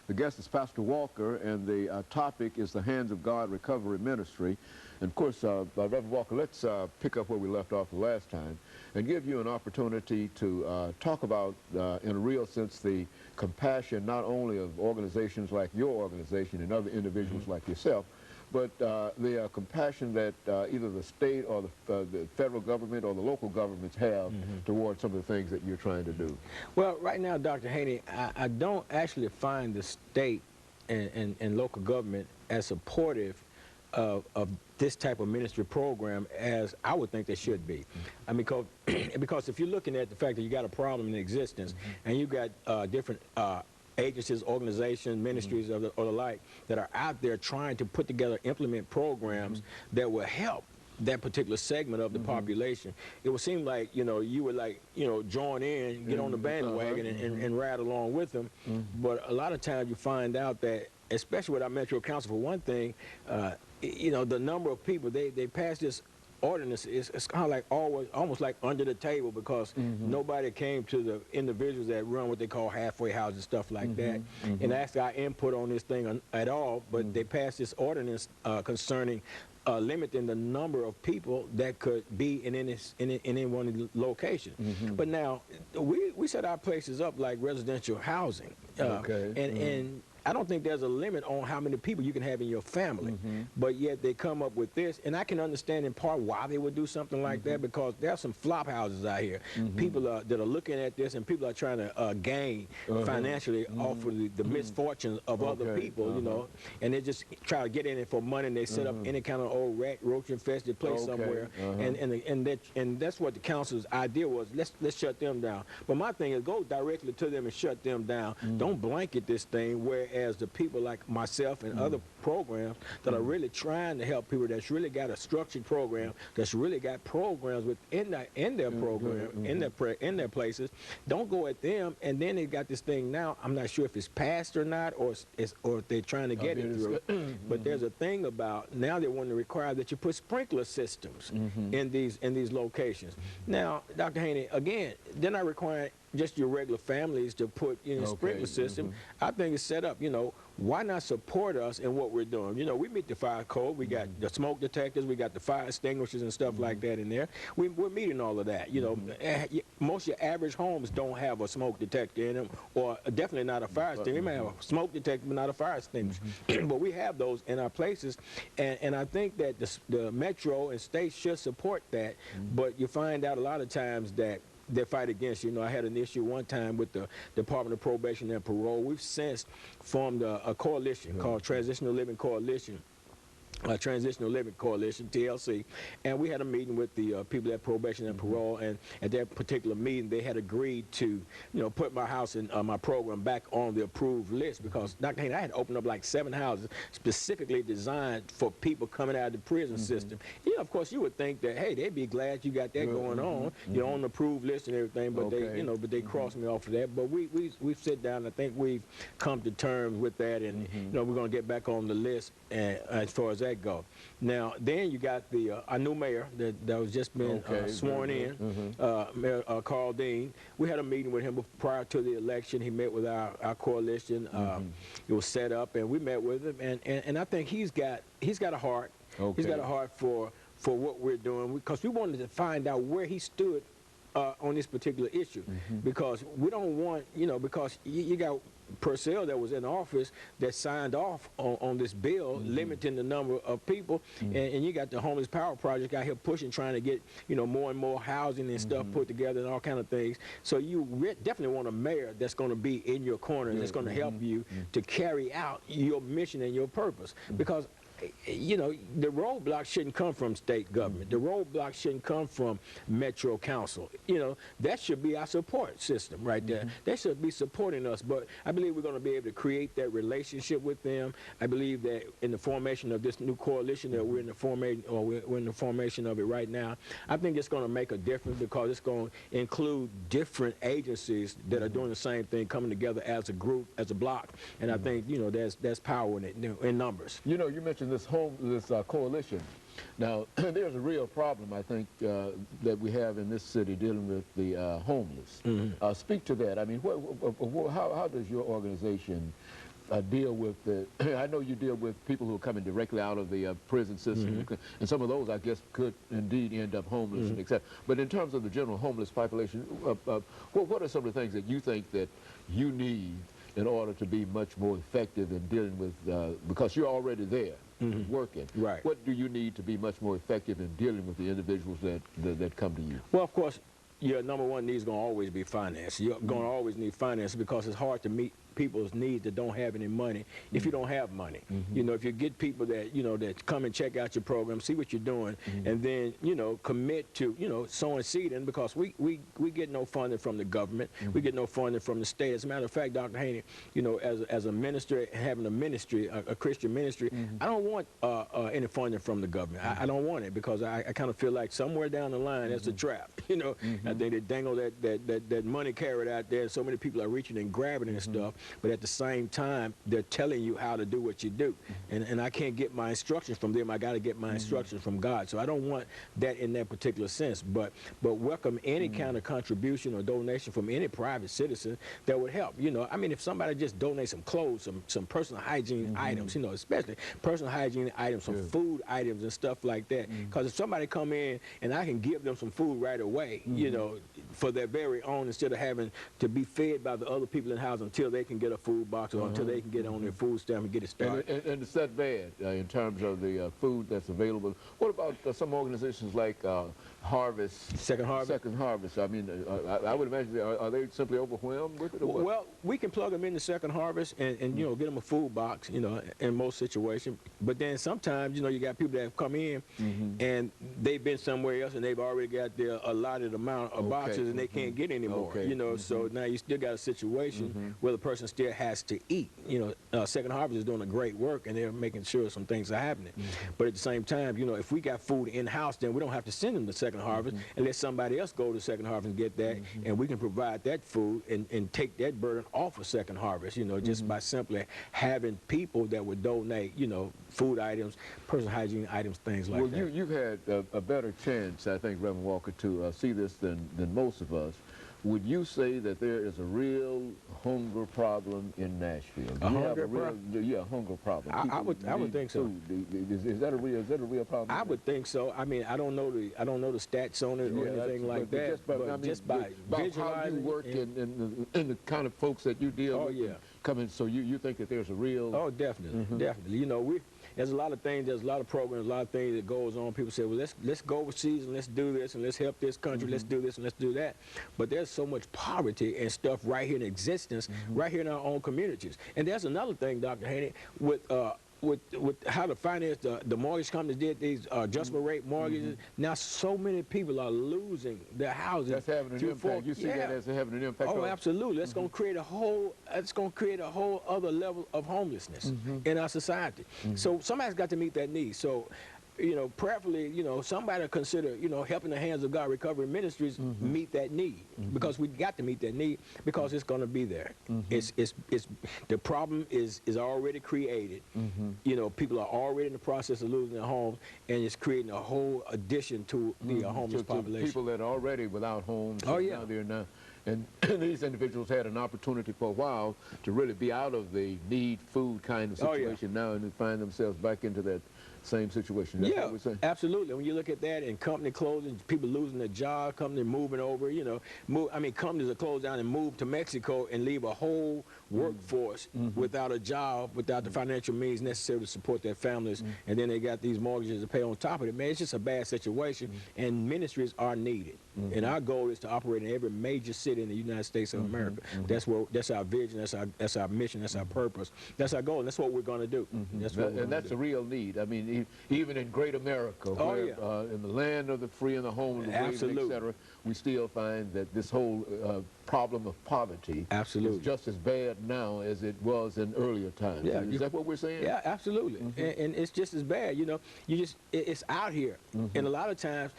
The guest is Pastor Walker, and the topic is the Hands of God Recovery Ministry. And of course, Reverend Walker, let's pick up where we left off the last time and give you an opportunity to talk about, in a real sense, the compassion not only of organizations like your organization and other individuals like yourself, but the compassion that either the state or the federal government or the local governments have towards some of the things that you're trying to do. Well, right now, Dr. Haney, I don't actually find the state and local government as supportive of this type of ministry program as I would think they should be. I mean, because if you're looking at the fact that you got a problem in existence and you got different agencies, organizations, ministries or the like that are out there trying to put together, implement programs that will help that particular segment of the population, it would seem like, you would like, join in, get on the bandwagon and ride along with them. But a lot of times you find out that, especially with our Metro Council, for one thing, the number of people, they pass this ordinance, it's kind of like almost like under the table, because nobody came to the individuals that run what they call halfway houses and stuff like that and asked our input on this thing at all. But they passed this ordinance concerning limiting the number of people that could be in any one of the locations. But now we set our places up like residential housing, and I don't think there's a limit on how many people you can have in your family, but yet they come up with this, and I can understand in part why they would do something like that, because there are some flop houses out here. People that are looking at this, and people are trying to gain financially off of the misfortunes of other people, and they just try to get in it for money, and they set up any kind of old roach-infested place somewhere, and that's what the council's idea was. Let's shut them down. But my thing is, go directly to them and shut them down. Don't blanket this thing, whereas the people like myself and other programs that are really trying to help people, that's really got a structured program, that's really got programs within their program, in their places, don't go at them. And then they got this thing now, I'm not sure if it's passed or not, or if they're trying to get it through. But there's a thing about now they want to require that you put sprinkler systems in these locations. Now, Dr. Haney, again, they're not requiring just your regular families to put in a sprinkler system. I think it's set up, why not support us in what we're doing? We meet the fire code, we got the smoke detectors, we got the fire extinguishers and stuff like that in there. We're meeting all of that. Most of your average homes don't have a smoke detector in them, or definitely not a fire extinguisher. They may have a smoke detector, but not a fire extinguisher. But we have those in our places, and I think that the metro and state should support that, but you find out a lot of times that they fight against you. I had an issue one time with the Department of Probation and Parole. We've since formed a coalition called Transitional Living Coalition. Transitional Living Coalition, TLC, and we had a meeting with the people at Probation and Parole, and at that particular meeting they had agreed to put my house and my program back on the approved list, because Dr. Haney, I had opened up like 7 houses specifically designed for people coming out of the prison system. Of course you would think that, hey, they'd be glad you got that going on, you're on the approved list and everything, but they crossed me off of that. But we've sit down, and I think we've come to terms with that, and we're going to get back on the list as far as that go. Now, then you got our new mayor that was just been sworn in, Mayor Carl Dean. We had a meeting with him prior to the election. He met with our coalition. It was set up, and we met with him, and I think he's got a heart. He's got a heart for what we're doing, because we wanted to find out where he stood on this particular issue, because we don't want, because you got Purcell that was in office that signed off on this bill limiting the number of people, and you got the Homeless Power Project out here pushing, trying to get more and more housing and stuff put together and all kind of things. So you definitely want a mayor that's going to be in your corner, that's going to help you to carry out your mission and your purpose, because the roadblocks shouldn't come from state government. The roadblocks shouldn't come from Metro Council. That should be our support system right there. They should be supporting us. But I believe we're going to be able to create that relationship with them. I believe that in the formation of this new coalition that we're in the formation of it right now, I think it's going to make a difference, because it's going to include different agencies that are doing the same thing, coming together as a group, as a block. And I think there's power in it, in numbers. You mentioned this coalition. Now, there's a real problem, I think, that we have in this city dealing with the homeless. Speak to that. I mean, how does your organization deal with the, I know you deal with people who are coming directly out of the prison system, and some of those, I guess, could indeed end up homeless and etc. But in terms of the general homeless population, what are some of the things that you think that you need in order to be much more effective in dealing with, because you're already there, working. Right. What do you need to be much more effective in dealing with the individuals that come to you? Well, of course, your number one need is going to always be finance. You're going to always need finance because it's hard to meet people's needs that don't have any money if you don't have money. You know, if you get people that, you know, that come and check out your program, see what you're doing, and then, you know, commit to, you know, sowing seed in, because we get no funding from the government. We get no funding from the state. As a matter of fact, Dr. Haney, you know, as a minister, having a ministry, a Christian ministry, I don't want any funding from the government. I don't want it, because I kind of feel like somewhere down the line it's a trap. You know, I think they dangle that money carrot out there, and so many people are reaching and grabbing it and stuff. But at the same time, they're telling you how to do what you do. And I can't get my instructions from them. I got to get my instructions from God. So I don't want that in that particular sense. But welcome any kind of contribution or donation from any private citizen that would help. You know, I mean, if somebody just donates some clothes, some personal hygiene items, you know, especially personal hygiene items, some food items and stuff like that. Because if somebody come in and I can give them some food right away, you know, for their very own, instead of having to be fed by the other people in the house until they can get a food box or until they can get on their food stamp and get it started. And it's that bad in terms of the food that's available. What about some organizations like Harvest? Second Harvest? Second Harvest. I mean, I would imagine, are they simply overwhelmed with it? Or what? Well, we can plug them into Second Harvest and you know, get them a food box, you know, in most situations. But then sometimes, you know, you got people that have come in and they've been somewhere else and they've already got their allotted amount of boxes and they can't get any more, you know. So now you still got a situation where the person still has to eat. You know, Second Harvest is doing a great work and they're making sure some things are happening. But at the same time, you know, if we got food in-house, then we don't have to send them to Second Harvest and let somebody else go to Second Harvest and get that, and we can provide that food and take that burden off of Second Harvest, you know, just by simply having people that would donate, you know, food items, personal hygiene items, things like that. Well, you've had a better chance, I think, Reverend Walker, to see this than most of us. Would you say that there is a real hunger problem in Nashville? A hunger problem? Yeah, hunger problem. I would think so. Is that a real problem? I would think so. I mean, I don't know the stats on it or anything like that. But just by visualizing how you work and the kind of folks that you deal with coming, so you think that there's a real... Oh, definitely, definitely. You know, there's a lot of things, there's a lot of programs, a lot of things that goes on. People say, well, let's go overseas and let's do this and let's help this country, let's do this and let's do that. But there's so much poverty and stuff right here in existence, right here in our own communities. And there's another thing, Dr. Haney, with how to finance the mortgage companies did these adjustment rate mortgages. Now so many people are losing their houses. That's having an impact. You see that as having an impact. Oh, absolutely. That's going to create a whole. It's going to create a whole other level of homelessness in our society. So somebody's got to meet that need. So, you know, prayerfully, you know, somebody consider, you know, helping the Hands of God Recovery Ministries meet that need, because we got to meet that need, because it's going to be there. It's the problem is already created. You know, people are already in the process of losing their homes, and it's creating a whole addition to the homeless population. People that are already without homes. Oh yeah. Now they're now. And these individuals had an opportunity for a while to really be out of the need food kind of situation now, and they find themselves back into that same situation. That's what we're saying. Absolutely. When you look at that, and company closing, people losing their job, company moving over, you know, I mean, companies are closed down and move to Mexico and leave a whole workforce without a job, without the financial means necessary to support their families, and then they got these mortgages to pay on top of it. Man, it's just a bad situation, and ministries are needed. And our goal is to operate in every major city in the United States of America. That's our vision, that's our mission, that's our purpose, that's our goal, and that's what we're going to do. That's a real need. I mean, even in great America, where, in the land of the free and the home of the brave, etc., we still find that this whole problem of poverty is just as bad now as it was in earlier times. Is that what we're saying? Yeah, absolutely. And it's just as bad. You know, it's out here, and a lot of times,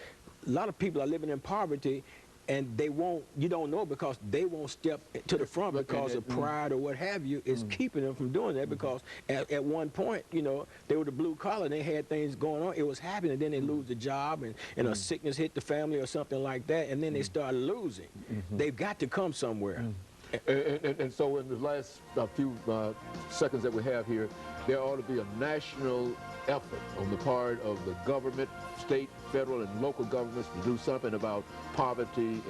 a lot of people are living in poverty, and you don't know, because they won't step to the front because of pride or what have you is keeping them from doing that, because at one point, you know, they were the blue collar and they had things going on, it was happening, and then they lose the job, and a sickness hit the family or something like that, and then they start losing. They've got to come somewhere. And so in the last few seconds that we have here, there ought to be a national effort on the part of the government, state, federal, and local governments to do something about poverty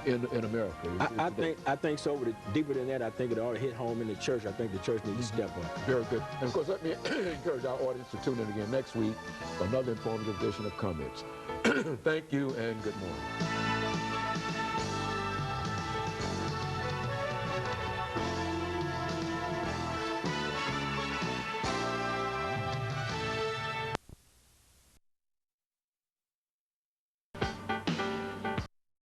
in America. I think so, but deeper than that, I think it ought to hit home in the church. I think the church needs to step up. Very good. And of course, let me encourage our audience to tune in again next week for another informative edition of Comments. Thank you and good morning.